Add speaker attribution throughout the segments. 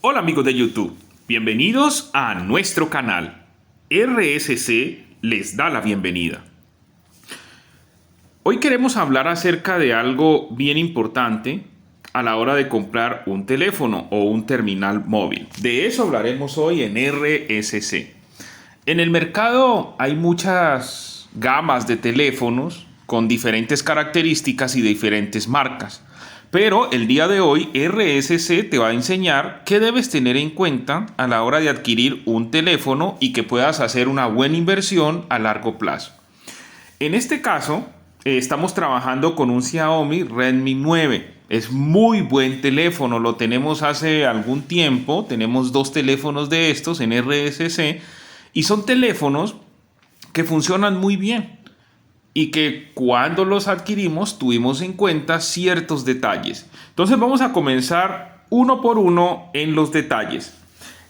Speaker 1: Hola amigos de YouTube, bienvenidos a nuestro canal. RSC les da la bienvenida. Hoy queremos hablar acerca de algo bien importante a la hora de comprar un teléfono o un terminal móvil. De eso hablaremos hoy en RSC. En el mercado hay muchas gamas de teléfonos con diferentes características y diferentes marcas. Pero el día de hoy RSC te va a enseñar qué debes tener en cuenta a la hora de adquirir un teléfono y que puedas hacer una buena inversión a largo plazo. En este caso, estamos trabajando con un Xiaomi Redmi 9. Es muy buen teléfono, lo tenemos hace algún tiempo, tenemos 2 teléfonos de estos en RSC y son teléfonos que funcionan muy bien. Y que cuando los adquirimos tuvimos en cuenta ciertos detalles. Entonces vamos a comenzar uno por uno en los detalles.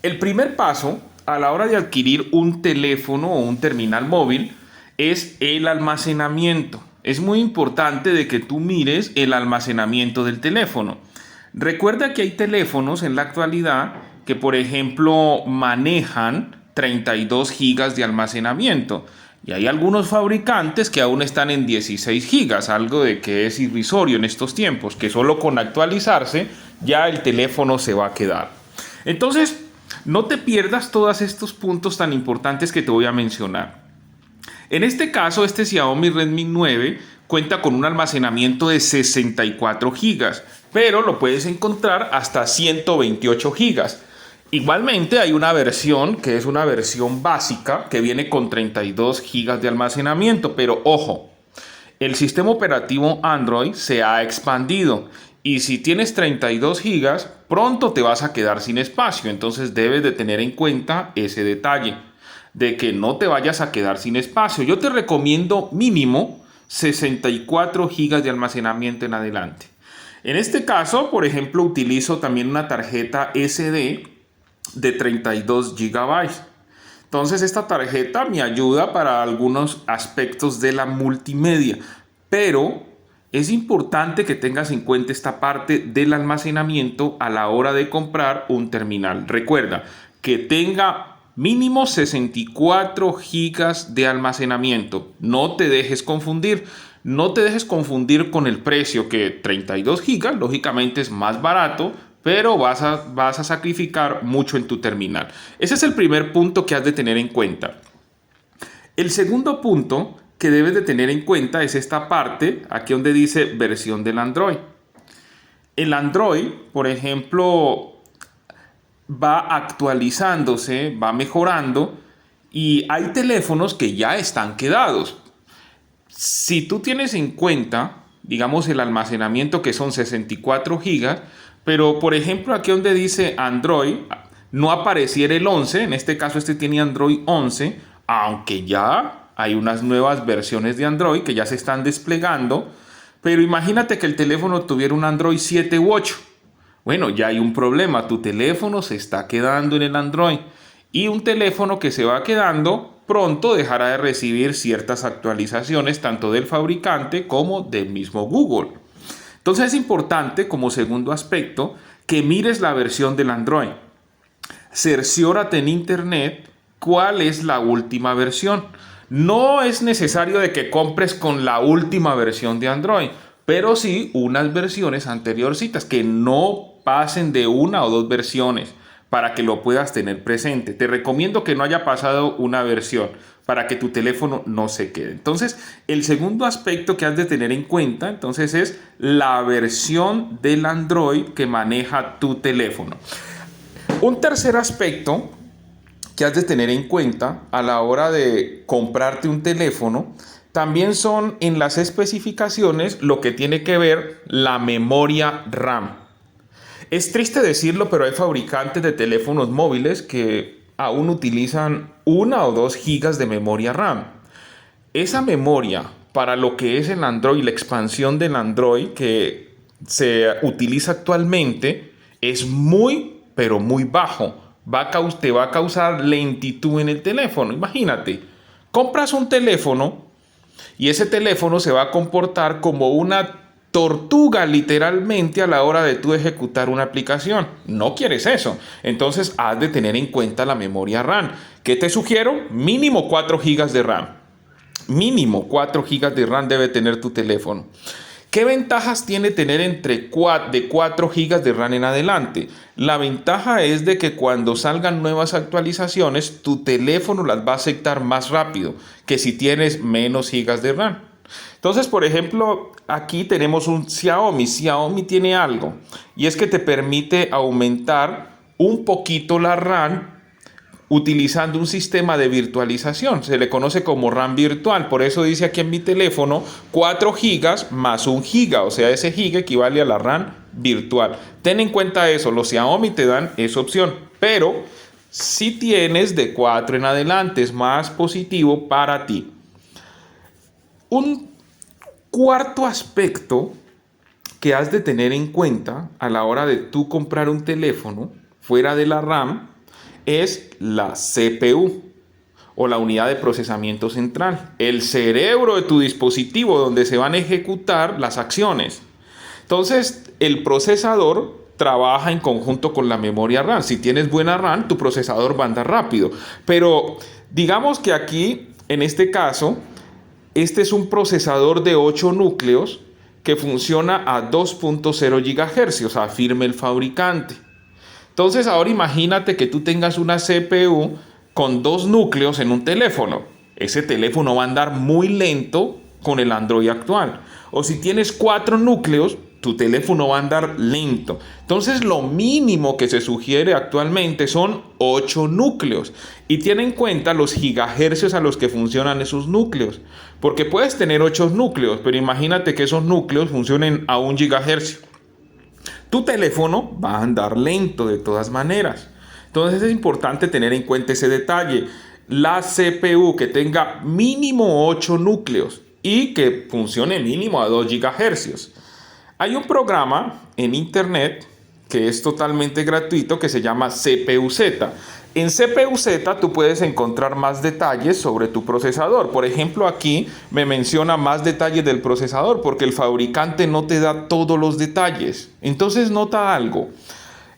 Speaker 1: El primer paso a la hora de adquirir un teléfono o un terminal móvil es el almacenamiento. Es muy importante de que tú mires el almacenamiento del teléfono. Recuerda que hay teléfonos en la actualidad que, por ejemplo, manejan 32 gigas de almacenamiento. Y hay algunos fabricantes que aún están en 16 gigas, algo de que es irrisorio en estos tiempos, que solo con actualizarse ya el teléfono se va a quedar. Entonces, no te pierdas todos estos puntos tan importantes que te voy a mencionar. En este caso, este Xiaomi Redmi 9 cuenta con un almacenamiento de 64 gigas, pero lo puedes encontrar hasta 128 gigas. Igualmente hay una versión que es una versión básica que viene con 32 gigas de almacenamiento, pero ojo, el sistema operativo Android se ha expandido y si tienes 32 gigas, pronto te vas a quedar sin espacio, entonces debes de tener en cuenta ese detalle de que no te vayas a quedar sin espacio. Yo te recomiendo mínimo 64 gigas de almacenamiento en adelante. En este caso, por ejemplo, utilizo también una tarjeta SD de 32 gigabytes. Entonces esta tarjeta me ayuda para algunos aspectos de la multimedia, pero es importante que tengas en cuenta esta parte del almacenamiento a la hora de comprar un terminal. Recuerda que tenga mínimo 64 gigas de almacenamiento. No te dejes confundir. No te dejes confundir con el precio, que 32 gigas lógicamente es más barato, pero vas a sacrificar mucho en tu terminal. Ese es el primer punto que has de tener en cuenta. El segundo punto que debes de tener en cuenta es esta parte, aquí donde dice versión del Android. El Android, por ejemplo, va actualizándose, va mejorando y hay teléfonos que ya están quedados. Si tú tienes en cuenta, digamos, el almacenamiento que son 64 gigas, pero por ejemplo aquí donde dice Android, no apareciera el 11, en este caso este tiene Android 11, aunque ya hay unas nuevas versiones de Android que ya se están desplegando, pero imagínate que el teléfono tuviera un Android 7 u 8. Bueno, ya hay un problema, tu teléfono se está quedando en el Android y un teléfono que se va quedando pronto dejará de recibir ciertas actualizaciones tanto del fabricante como del mismo Google. Entonces es importante, como segundo aspecto, que mires la versión del Android. Cerciórate en internet cuál es la última versión. No es necesario de que compres con la última versión de Android, pero sí unas versiones anteriorcitas que no pasen de 1 o 2 versiones para que lo puedas tener presente. Te recomiendo que no haya pasado una versión para que tu teléfono no se quede. Entonces, el segundo aspecto que has de tener en cuenta, entonces, es la versión del Android que maneja tu teléfono. Un tercer aspecto que has de tener en cuenta a la hora de comprarte un teléfono también son en las especificaciones lo que tiene que ver la memoria RAM. Es triste decirlo, pero hay fabricantes de teléfonos móviles que aún utilizan 1 o 2 gigas de memoria RAM. Esa memoria, para lo que es el Android, la expansión del Android que se utiliza actualmente, es muy, pero muy bajo. Te va a causar lentitud en el teléfono. Imagínate, compras un teléfono y ese teléfono se va a comportar como una tortuga literalmente a la hora de tú ejecutar una aplicación. No quieres eso. Entonces has de tener en cuenta la memoria RAM. ¿Qué te sugiero? Mínimo 4 GB de RAM. Mínimo 4 GB de RAM debe tener tu teléfono. ¿Qué ventajas tiene tener de 4 GB de RAM en adelante? La ventaja es de que cuando salgan nuevas actualizaciones, tu teléfono las va a aceptar más rápido que si tienes menos gigas de RAM. Entonces, por ejemplo, aquí tenemos un Xiaomi. Xiaomi tiene algo, y es que te permite aumentar un poquito la RAM utilizando un sistema de virtualización. Se le conoce como RAM virtual. Por eso dice aquí en mi teléfono 4 GB más 1 GB. O sea, ese giga equivale a la RAM virtual. Ten en cuenta eso. Los Xiaomi te dan esa opción. Pero si tienes de 4 en adelante, es más positivo para ti. Un cuarto aspecto que has de tener en cuenta a la hora de tú comprar un teléfono fuera de la RAM es la CPU o la unidad de procesamiento central, el cerebro de tu dispositivo donde se van a ejecutar las acciones. Entonces, el procesador trabaja en conjunto con la memoria RAM. Si tienes buena RAM, tu procesador va a andar rápido. Pero digamos que aquí, en este caso, este es un procesador de 8 núcleos que funciona a 2.0 GHz, afirma el fabricante. Entonces ahora imagínate que tú tengas una CPU con 2 núcleos en un teléfono. Ese teléfono va a andar muy lento con el Android actual. O si tienes 4 núcleos, tu teléfono va a andar lento. Entonces lo mínimo que se sugiere actualmente son 8 núcleos. Y ten en cuenta los gigahercios a los que funcionan esos núcleos. Porque puedes tener 8 núcleos, pero imagínate que esos núcleos funcionen a 1 gigahercio. Tu teléfono va a andar lento de todas maneras. Entonces es importante tener en cuenta ese detalle. La CPU que tenga mínimo 8 núcleos y que funcione mínimo a 2 GHz. Hay un programa en internet que es totalmente gratuito que se llama CPU-Z. En CPU-Z tú puedes encontrar más detalles sobre tu procesador. Por ejemplo, aquí me menciona más detalles del procesador porque el fabricante no te da todos los detalles. Entonces nota algo.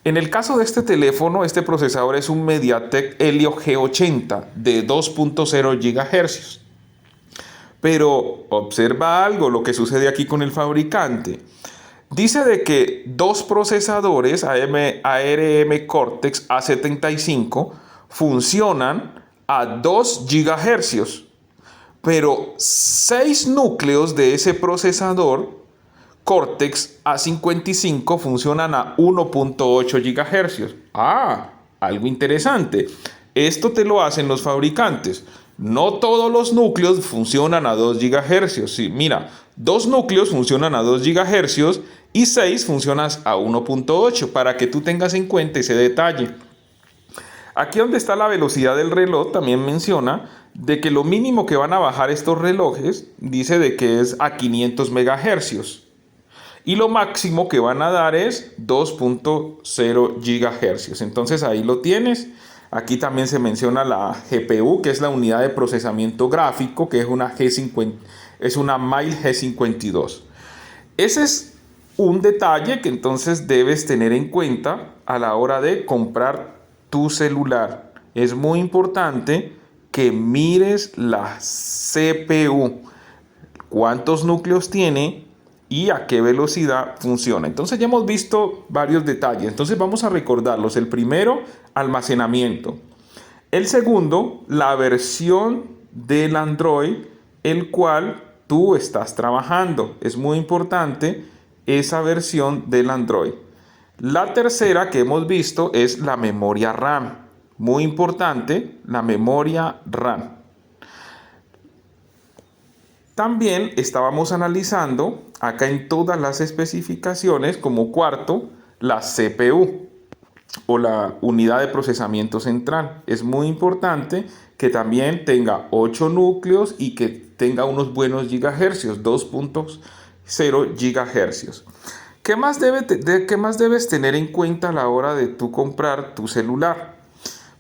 Speaker 1: En el caso de este teléfono, este procesador es un MediaTek Helio G80 de 2.0 GHz. Pero observa algo, lo que sucede aquí con el fabricante. Dice de que 2 procesadores ARM Cortex A75 funcionan a 2 GHz, pero 6 núcleos de ese procesador Cortex A55 funcionan a 1.8 GHz. Algo interesante. Esto te lo hacen los fabricantes. No todos los núcleos funcionan a 2 GHz. Sí, mira, 2 núcleos funcionan a 2 GHz y 6 funcionan a 1.8 para que tú tengas en cuenta ese detalle. Aquí donde está la velocidad del reloj también menciona de que lo mínimo que van a bajar estos relojes dice de que es a 500 MHz y lo máximo que van a dar es 2.0 GHz. Entonces ahí lo tienes. Aquí también se menciona la GPU, que es la unidad de procesamiento gráfico, que es una Mail G52. Ese es un detalle que entonces debes tener en cuenta a la hora de comprar tu celular. Es muy importante que mires la CPU, cuántos núcleos tiene y a qué velocidad funciona. Entonces ya hemos visto varios detalles. Entonces vamos a recordarlos. El primero, almacenamiento. El segundo, la versión del Android el cual tú estás trabajando. Es muy importante esa versión del Android. La tercera que hemos visto es la memoria RAM. Muy importante, la memoria RAM. También estábamos analizando acá en todas las especificaciones como cuarto la CPU o la unidad de procesamiento central. Es muy importante que también tenga 8 núcleos y que tenga unos buenos gigahercios, 2.0 gigahercios. ¿Qué más debes tener en cuenta a la hora de tú comprar tu celular?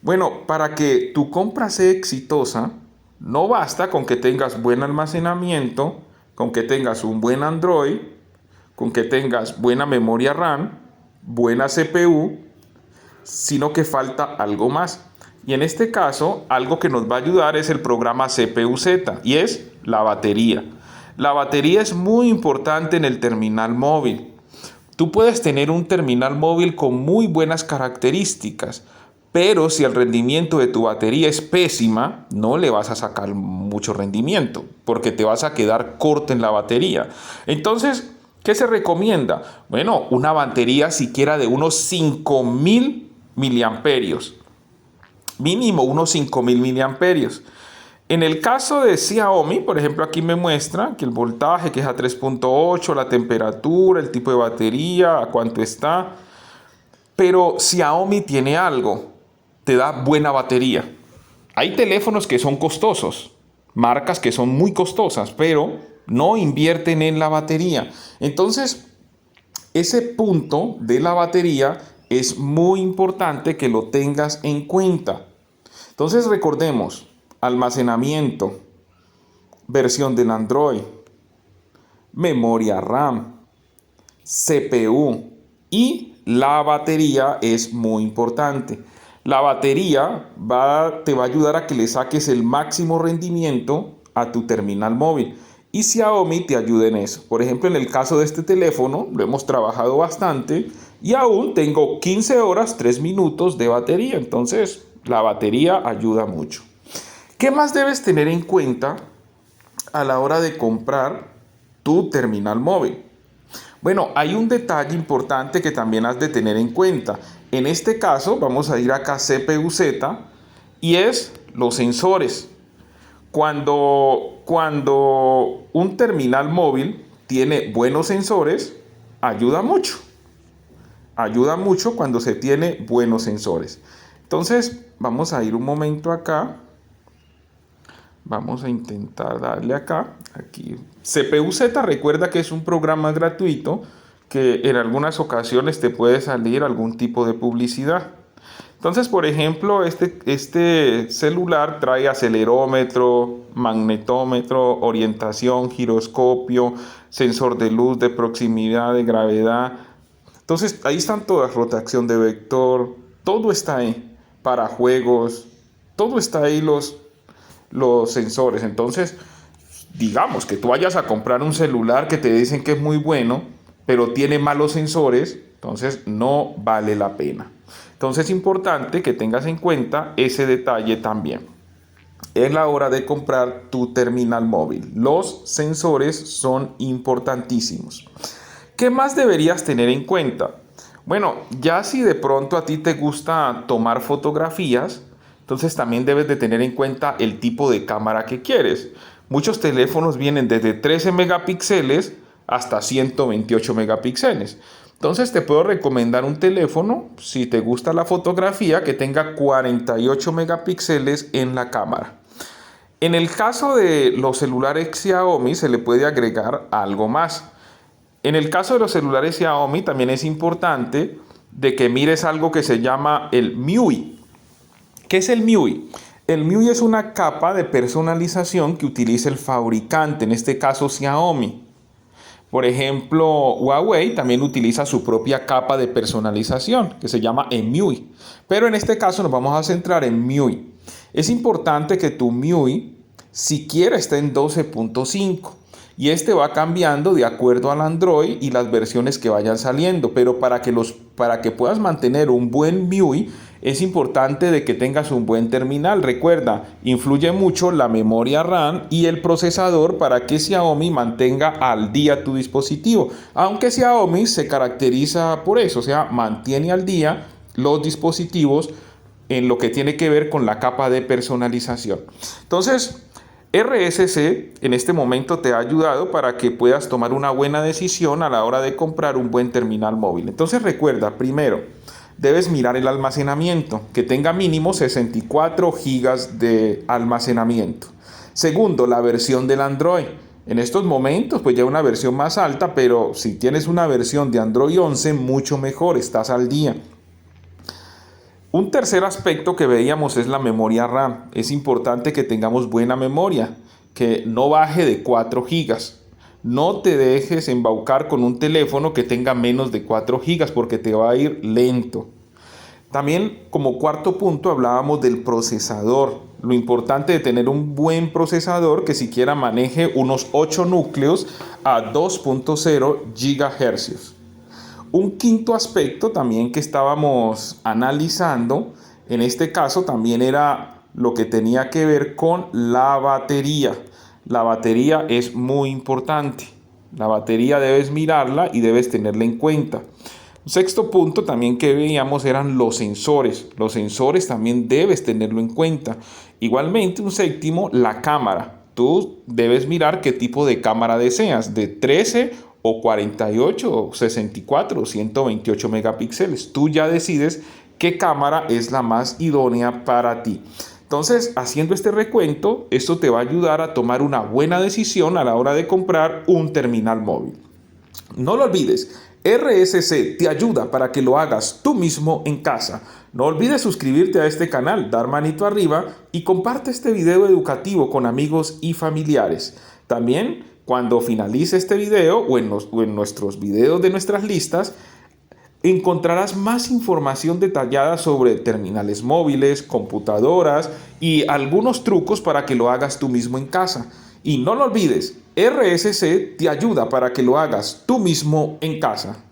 Speaker 1: Bueno, para que tu compra sea exitosa, no basta con que tengas buen almacenamiento, con que tengas un buen Android, con que tengas buena memoria RAM, buena CPU, sino que falta algo más. Y en este caso, algo que nos va a ayudar es el programa CPU-Z y es la batería. La batería es muy importante en el terminal móvil. Tú puedes tener un terminal móvil con muy buenas características, pero si el rendimiento de tu batería es pésima, no le vas a sacar mucho rendimiento, porque te vas a quedar corto en la batería. Entonces, ¿qué se recomienda? Bueno, una batería siquiera de unos 5000 miliamperios. Mínimo unos 5000 miliamperios. En el caso de Xiaomi, por ejemplo, aquí me muestra que el voltaje, que es a 3.8, la temperatura, el tipo de batería, a cuánto está. Pero Xiaomi tiene algo, te da buena batería. Hay teléfonos que son costosos, marcas que son muy costosas, pero no invierten en la batería. Entonces, ese punto de la batería es muy importante que lo tengas en cuenta. Entonces recordemos, almacenamiento, versión del Android, memoria RAM, CPU y la batería es muy importante. La batería te va a ayudar a que le saques el máximo rendimiento a tu terminal móvil. Y Xiaomi te ayuda en eso. Por ejemplo, en el caso de este teléfono, lo hemos trabajado bastante y aún tengo 15 horas, 3 minutos de batería. Entonces, la batería ayuda mucho. ¿Qué más debes tener en cuenta a la hora de comprar tu terminal móvil? Bueno, hay un detalle importante que también has de tener en cuenta. En este caso, vamos a ir acá a CPU-Z y es los sensores. Cuando un terminal móvil tiene buenos sensores, ayuda mucho. Ayuda mucho cuando se tiene buenos sensores. Entonces, vamos a ir un momento acá. Vamos a intentar darle acá. Aquí. CPU-Z, recuerda que es un programa gratuito que en algunas ocasiones te puede salir algún tipo de publicidad. Entonces, por ejemplo, este celular trae acelerómetro, magnetómetro, orientación, giroscopio, sensor de luz, de proximidad, de gravedad. Entonces, ahí están todas, rotación de vector, todo está ahí, para juegos, todo está ahí los sensores. Entonces, digamos que tú vayas a comprar un celular que te dicen que es muy bueno, pero tiene malos sensores, entonces no vale la pena. Entonces es importante que tengas en cuenta ese detalle también. Es la hora de comprar tu terminal móvil. Los sensores son importantísimos. ¿Qué más deberías tener en cuenta? Bueno, ya si de pronto a ti te gusta tomar fotografías, entonces también debes de tener en cuenta el tipo de cámara que quieres. Muchos teléfonos vienen desde 13 megapíxeles hasta 128 megapíxeles. Entonces te puedo recomendar un teléfono, si te gusta la fotografía, que tenga 48 megapíxeles en la cámara. En el caso de los celulares Xiaomi se le puede agregar algo más. En el caso de los celulares Xiaomi también es importante de que mires algo que se llama el MIUI. ¿Qué es el MIUI? El MIUI es una capa de personalización que utiliza el fabricante, en este caso Xiaomi. Por ejemplo, Huawei también utiliza su propia capa de personalización que se llama MIUI. Pero en este caso nos vamos a centrar en MIUI. Es importante que tu MIUI siquiera esté en 12.5 y este va cambiando de acuerdo al Android y las versiones que vayan saliendo. Pero para que puedas mantener un buen MIUI es importante de que tengas un buen terminal. Recuerda, influye mucho la memoria RAM y el procesador para que Xiaomi mantenga al día tu dispositivo. Aunque Xiaomi se caracteriza por eso, o sea, mantiene al día los dispositivos en lo que tiene que ver con la capa de personalización. Entonces, RSC en este momento te ha ayudado para que puedas tomar una buena decisión a la hora de comprar un buen terminal móvil. Entonces recuerda, primero, debes mirar el almacenamiento, que tenga mínimo 64 gigas de almacenamiento. Segundo, la versión del Android. En estos momentos, pues ya una versión más alta, pero si tienes una versión de Android 11, mucho mejor, estás al día. Un tercer aspecto que veíamos es la memoria RAM. Es importante que tengamos buena memoria, que no baje de 4 gigas. no te dejes embaucar con un teléfono que tenga menos de 4 gigas porque te va a ir lento. También como cuarto punto hablábamos del procesador. Lo importante de tener un buen procesador que siquiera maneje unos 8 núcleos a 2.0 GHz. Un quinto aspecto también que estábamos analizando, en este caso también era lo que tenía que ver con la batería. La batería es muy importante. La batería debes mirarla y debes tenerla en cuenta. Un sexto punto también que veíamos eran los sensores. Los sensores también debes tenerlo en cuenta. Igualmente, un séptimo, la cámara. Tú debes mirar qué tipo de cámara deseas, de 13 o 48 o 64 o 128 megapíxeles. Tú ya decides qué cámara es la más idónea para ti. Entonces, haciendo este recuento, esto te va a ayudar a tomar una buena decisión a la hora de comprar un terminal móvil. No lo olvides, RSC te ayuda para que lo hagas tú mismo en casa. No olvides suscribirte a este canal, dar manito arriba y comparte este video educativo con amigos y familiares. También, cuando finalice este video o en nuestros videos de nuestras listas, encontrarás más información detallada sobre terminales móviles, computadoras y algunos trucos para que lo hagas tú mismo en casa. Y no lo olvides, RSC te ayuda para que lo hagas tú mismo en casa.